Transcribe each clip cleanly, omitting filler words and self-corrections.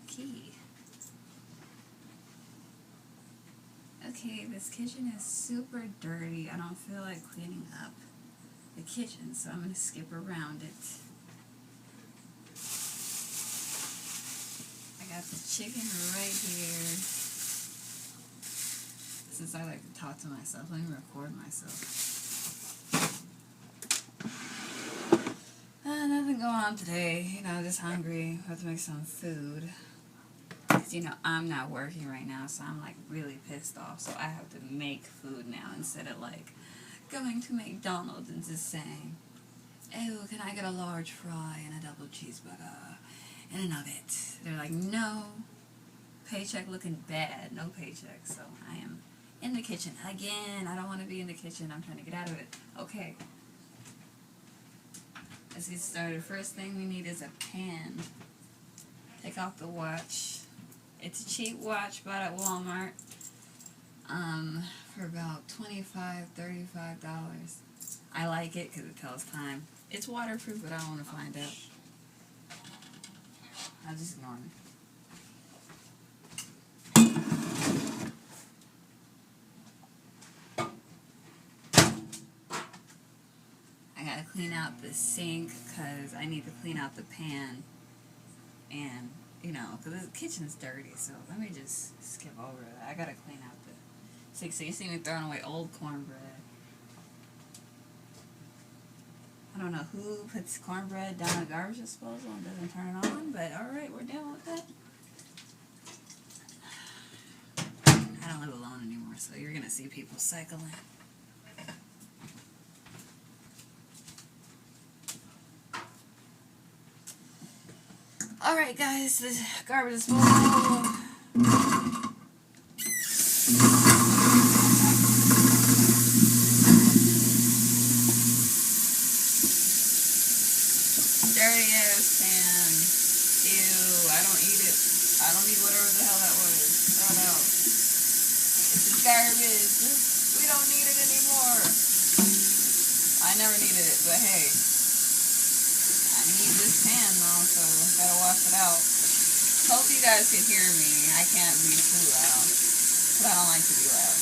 Okay. Okay, this kitchen is super dirty. I don't feel like cleaning up the kitchen, so I'm going to skip around it. I got the chicken right here. Since I like to talk to myself, let me record myself. Nothing going on today. Just hungry. Have to make some food. I'm not working right now, so I'm like really pissed off. So I have to make food now instead of like going to McDonald's and just saying, "Oh, can I get a large fry and a double cheeseburger and a nugget?" They're like, "No." Paycheck looking bad. No paycheck. So I am in the kitchen again. I don't want to be in the kitchen. I'm trying to get out of it. Okay. Let's get started. First thing we need is a pan. Take off the watch. It's a cheap watch bought at Walmart for about $25, $35. I like it because it tells time. It's waterproof, but I don't want to find out. I'll just ignore it. I gotta clean out the sink because I need to clean out the pan. And because the kitchen's dirty, so let me just skip over that. I gotta clean out the sink. So you see me throwing away old cornbread. I don't know who puts cornbread down a garbage disposal and doesn't turn it on, but alright, we're dealing with that. I don't live alone anymore, so you're gonna see people cycling. Alright guys, the garbage disposal. Dirty ass pan. Ew, I don't eat it. I don't eat whatever the hell that was. Throw it out. It's garbage. We don't need it anymore. I never needed it, but hey. I need this pan though, so gotta wash it out. Hope you guys can hear me. I can't be too loud, but I don't like to be loud.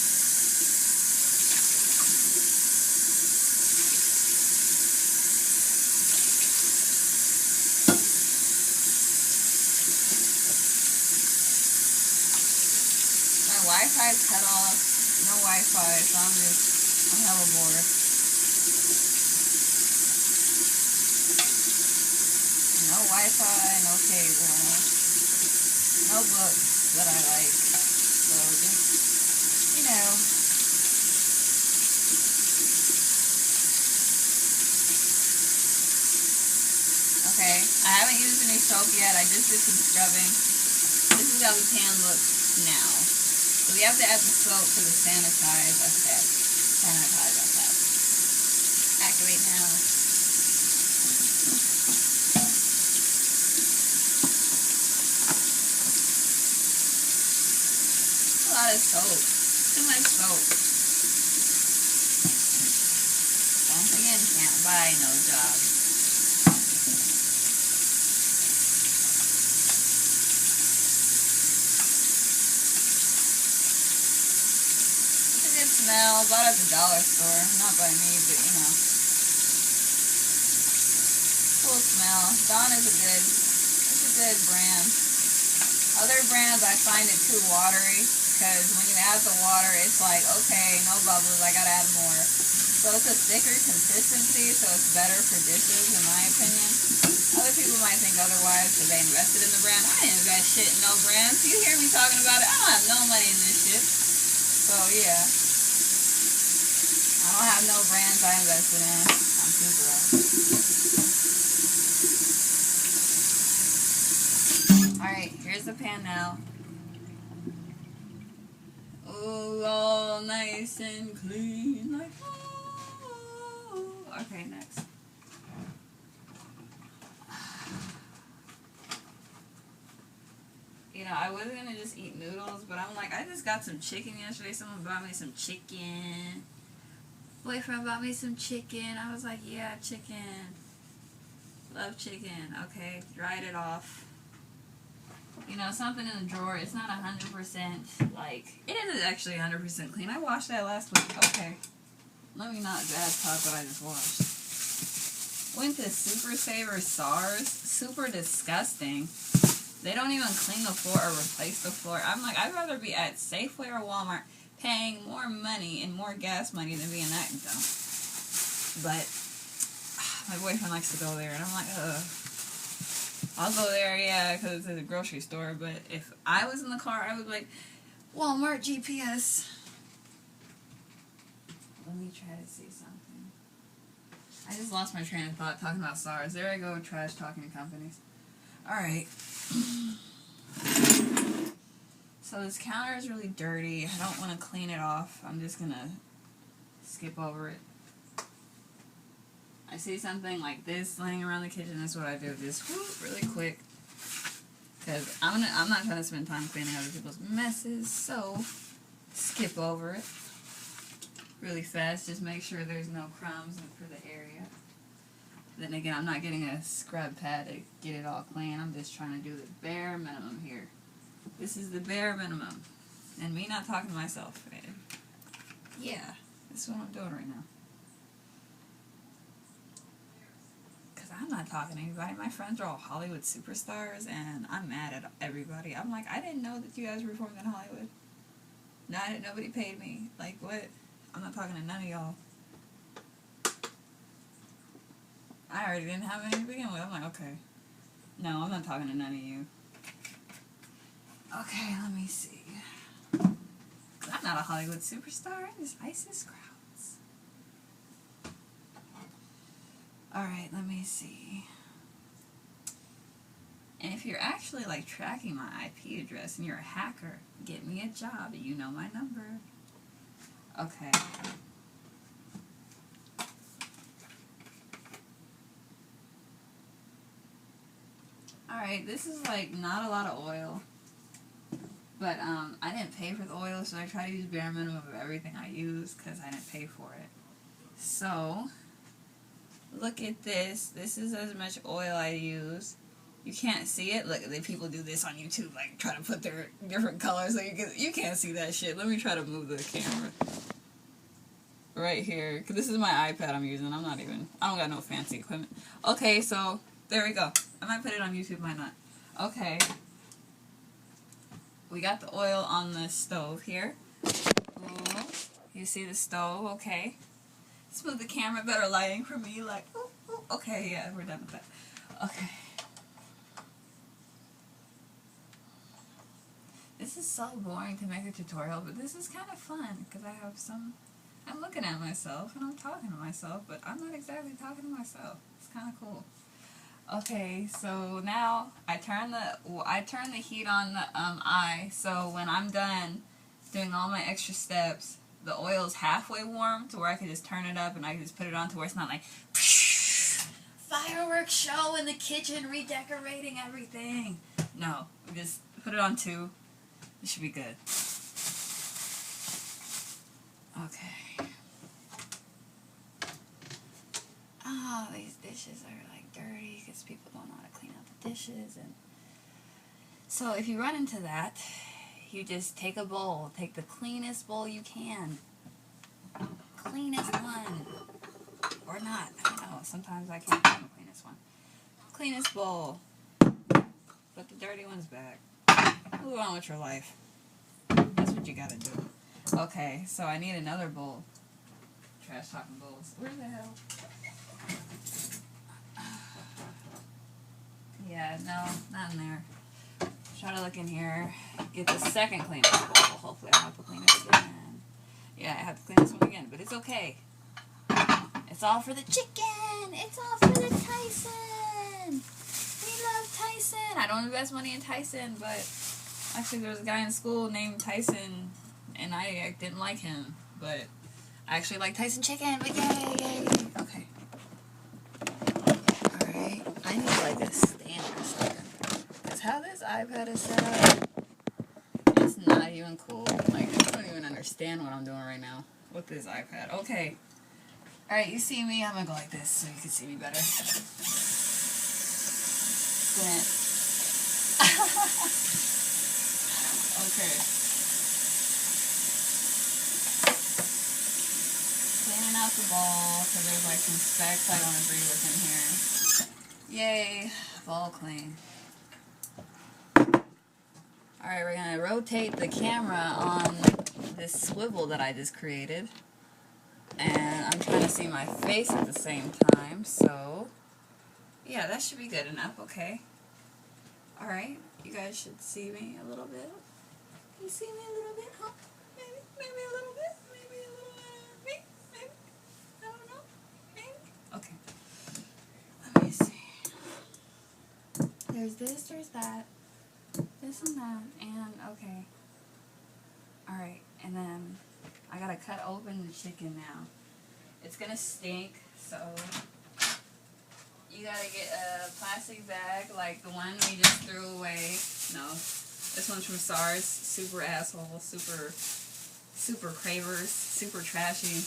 My Wi-Fi is cut off. No Wi-Fi, so I'm hella bored. No Wi-Fi, no cable, no books that I like, so just, Okay, I haven't used any soap yet, I just did some scrubbing. This is how the pan looks now. So we have to add the soap to the sanitize effect. Activate now. A lot of soap. Too much soap. Once again, can't buy no job. It's a good smell. Bought at the dollar store. Not by me, but cool smell. Dawn is a good brand. Other brands, I find it too watery, because when you add the water, it's like, okay, no bubbles, I gotta add more. So it's a thicker consistency, so it's better for dishes, in my opinion. Other people might think otherwise, because they invested in the brand. I didn't invest shit in no brands. You hear me talking about it? I don't have no money in this shit. So, yeah. I don't have no brands I invested in. I'm too broke. Alright, here's the pan now. Oh, all nice and clean. Like, oh. Okay, next. I was gonna just eat noodles, but I'm like, I just got some chicken yesterday. Someone bought me some chicken. Boyfriend bought me some chicken. I was like, yeah, chicken. Love chicken. Okay, dried it off. You know, something in the drawer. It's not 100% like, it is actually 100% clean. I washed that last week. Okay. Let me not bad talk what I just washed. Went to Super Saver SARS. Super disgusting. They don't even clean the floor or replace the floor. I'm like, I'd rather be at Safeway or Walmart paying more money and more gas money than being that dumb. But my boyfriend likes to go there, and I'm like, ugh. I'll go there, yeah, because it's a grocery store. But if I was in the car, I would be like, Walmart GPS. Let me try to see something. I just lost my train of thought talking about SARS. There I go, trash talking companies. Alright. So this counter is really dirty. I don't want to clean it off. I'm just going to skip over it. I see something like this laying around the kitchen. That's what I do. Just whoop, really quick. Because I'm not trying to spend time cleaning other people's messes. So, skip over it. Really fast, just make sure there's no crumbs for the area. Then again, I'm not getting a scrub pad to get it all clean. I'm just trying to do the bare minimum here. This is the bare minimum. And me not talking to myself. Yeah, this is what I'm doing right now. Because I'm not talking to anybody. My friends are all Hollywood superstars, and I'm mad at everybody. I'm like, I didn't know that you guys were performing in Hollywood. No, nobody paid me. Like, what? I'm not talking to none of y'all. I already didn't have any to begin with. I'm like, okay. No, I'm not talking to none of you. Okay, let me see. I'm not a Hollywood superstar. I'm just ISIS crowds. Alright, let me see. And if you're actually like tracking my IP address and you're a hacker, get me a job. You know my number. Okay. Alright, this is like not a lot of oil. But I didn't pay for the oil, so I try to use bare minimum of everything I use because I didn't pay for it. So, look at this. This is as much oil I use. You can't see it. Look, people do this on YouTube, like try to put their different colors so you can't see that shit. Let me try to move the camera. Right here, because this is my iPad I'm using. I don't got no fancy equipment. Okay, so there we go. I might put it on YouTube, might not. Okay. We got the oil on the stove here. Ooh, you see the stove, okay. Smooth the camera, better lighting for me, like, ooh, ooh. Okay, yeah, we're done with that. Okay. This is so boring to make a tutorial, but this is kind of fun, because I'm looking at myself, and I'm talking to myself, but I'm not exactly talking to myself. It's kind of cool. Okay, so now I turn the heat on the eye, so when I'm done doing all my extra steps, the oil's halfway warm to where I can just turn it up and I can just put it on to where it's not like fireworks show in the kitchen redecorating everything. No, just put it on 2. It should be good. Okay. Oh, these dishes are like dirty because people don't know how to clean out the dishes. And so if you run into that, you just take a bowl. Take the cleanest bowl you can. Cleanest one. Or not. I don't know. Sometimes I can't find the cleanest one. Cleanest bowl. Put the dirty ones back. Move on with your life. That's what you gotta do. Okay, so I need another bowl. Trash talking bowls. Where the hell? Yeah, no, not in there. Try to look in here. Get the second cleanest bowl. Hopefully I don't have to clean it again. Yeah, I have to clean this one again, but it's okay. It's all for the chicken! It's all for the Tyson! We love Tyson! I don't invest money in Tyson, but actually there was a guy in school named Tyson, and I didn't like him, but I actually like Tyson chicken, but yay! Okay. Alright, I need like a stand or something. Because how this iPad is set up, it's not even cool. Like, I don't even understand what I'm doing right now with this iPad. Okay. Alright, you see me, I'm gonna go like this so you can see me better. Squint. Okay. Cleaning out the bowl because there's like some specks I don't agree with in here. Yay, bowl clean. Alright, we're going to rotate the camera on this swivel that I just created. And I'm trying to see my face at the same time, so yeah, that should be good enough, okay. Alright, you guys should see me a little bit. Can you see me a little bit, huh? Maybe a little bit, maybe a little bit, maybe, I don't know, maybe. Okay, let me see. There's this, there's that. This and that, and okay. Alright, and then I gotta cut open the chicken now. It's gonna stink, so you gotta get a plastic bag like the one we just threw away. No, this one's from SARS. Super asshole, super cravers, super trashy.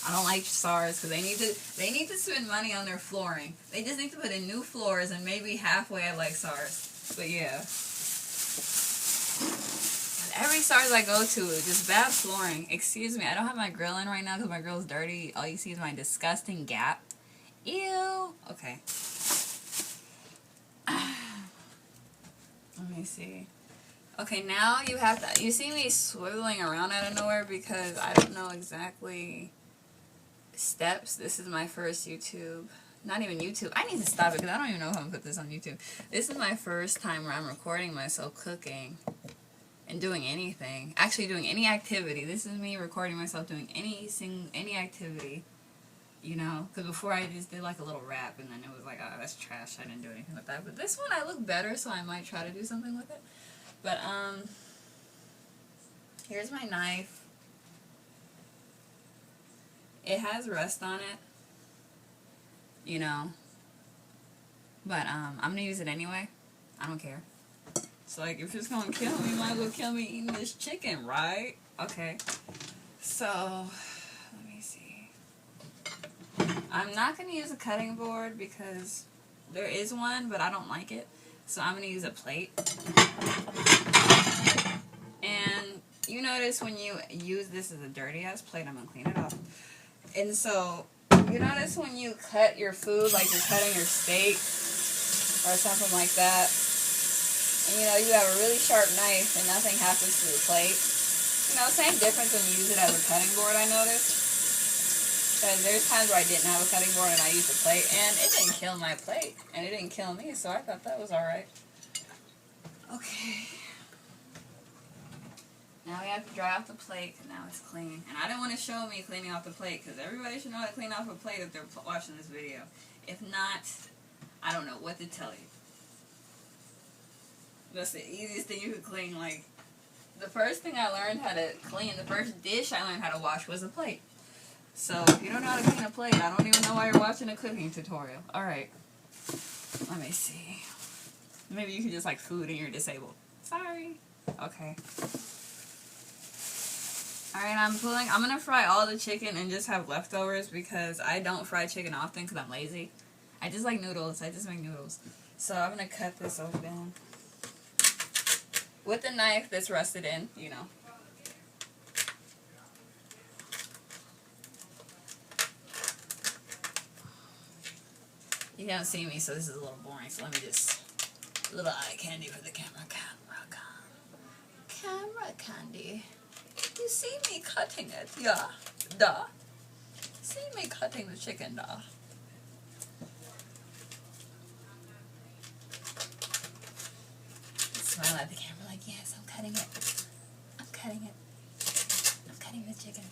I don't like SARS because they need to spend money on their flooring. They just need to put in new floors and maybe halfway I like SARS. But yeah. Every SARS I go to is just bad flooring. Excuse me, I don't have my grill in right now because my grill's dirty. All you see is my disgusting gap. Ew. Okay. Let me see. Okay, now you have to... You see me swiveling around out of nowhere because I don't know exactly steps. This is my first YouTube. Not even YouTube. I need to stop it because I don't even know how to put this on YouTube. This is my first time where I'm recording myself cooking. And doing anything, actually doing any activity. This is me recording myself doing any activity, you know, because before I just did like a little rap and then it was like, oh, that's trash, I didn't do anything with that. But this one I look better, so I might try to do something with it. But here's my knife. It has rust on it, you know, but I'm gonna use it anyway. I don't care. So, like, if it's gonna kill me, might as well kill me eating this chicken, right? Okay. So, let me see. I'm not gonna use a cutting board because there is one, but I don't like it. So, I'm gonna use a plate. And you notice when you use this as a dirty ass plate, I'm gonna clean it off. And so, you notice when you cut your food, like you're cutting your steak or something like that. And, you know, you have a really sharp knife and nothing happens to the plate. You know, same difference when you use it as a cutting board, I noticed. Because there's times where I didn't have a cutting board and I used a plate, and it didn't kill my plate. And it didn't kill me, so I thought that was alright. Okay. Now we have to dry off the plate, because now it's clean. And I didn't want to show me cleaning off the plate, because everybody should know how to clean off a plate if they're watching this video. If not, I don't know what to tell you. That's the easiest thing you could clean. Like, the first thing I learned how to clean, the first dish I learned how to wash was a plate. So, if you don't know how to clean a plate, I don't even know why you're watching a cooking tutorial. Alright. Let me see. Maybe you can just like food and you're disabled. Sorry. Okay. Alright, I'm gonna fry all the chicken and just have leftovers because I don't fry chicken often because I'm lazy. I just like noodles. I just make noodles. So, I'm gonna cut this open. With a knife that's rusted in, you know. You can't see me, so this is a little boring. So let me just... A little eye candy for the camera. Camera candy. You see me cutting it, yeah. Duh. See me cutting the chicken, duh. Smile at the camera like, yes, I'm cutting it. I'm cutting it. I'm cutting the chicken.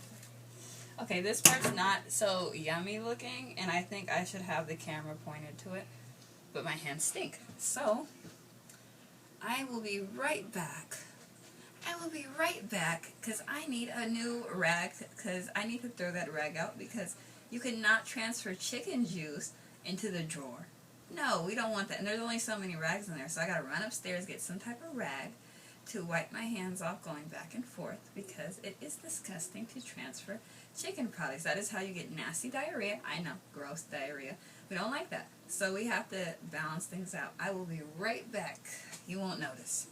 Okay, this part's not so yummy looking, and I think I should have the camera pointed to it, but my hands stink. So, I will be right back. I will be right back, because I need a new rag, because I need to throw that rag out, because you cannot transfer chicken juice into the drawer. No, we don't want that. And there's only so many rags in there. So I got to run upstairs, get some type of rag to wipe my hands off going back and forth because it is disgusting to transfer chicken products. That is how you get nasty diarrhea. I know, gross diarrhea. We don't like that. So we have to balance things out. I will be right back. You won't notice.